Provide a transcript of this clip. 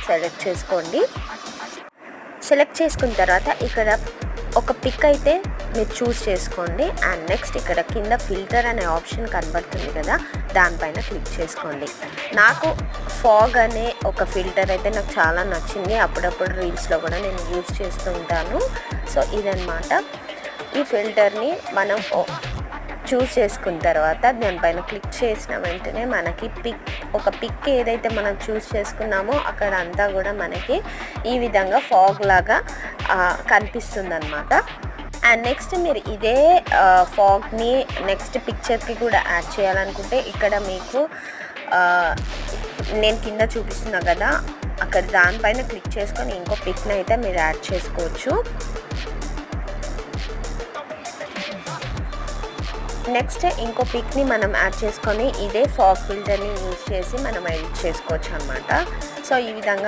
Select చేసుకోండి. Select చేసుకున్న తర్వాత ఇక్కడ ఒక పిక్ అయితే మీరు చూస్ చేసుకోండి. అండ్ నెక్స్ట్ ఇక్కడ కింద ఫిల్టర్ అనే ఆప్షన్ కనబడుతుంది కదా, దానిపైన క్లిక్ చేసుకోండి. నాకు ఫాగ్ అనే ఒక ఫిల్టర్ అయితే నాకు చాలా నచ్చింది. అప్పుడప్పుడు రీల్స్లో కూడా నేను యూజ్ చేస్తూ ఉంటాను. సో ఇదన్నమాట. ఈ ఫిల్టర్ని మనం చూస్ చేసుకున్న తర్వాత దానిపైన క్లిక్ చేసిన వెంటనే మనకి ఒక పిక్ ఏదైతే మనం చూస్ చేసుకున్నామో అక్కడ అంతా కూడా మనకి ఈ విధంగా ఫాగ్ లాగా కనిపిస్తుంది అన్నమాట. అండ్ నెక్స్ట్ మీరు ఇదే ఫాగ్ని నెక్స్ట్ పిక్చర్కి కూడా యాడ్ చేయాలనుకుంటే ఇక్కడ మీకు నేను కింద చూపిస్తున్నా కదా, అక్కడ దానిపైన క్లిక్ చేసుకొని ఇంకో పిక్ని అయితే మీరు యాడ్ చేసుకోవచ్చు. నెక్స్ట్ ఇంకో పిక్ని మనం యాడ్ చేసుకొని ఇదే ఫాగ్ ఫిల్టర్ని యూజ్ చేసి మనం ఎడిట్ చేసుకోవచ్చు అన్నమాట. సో ఈ విధంగా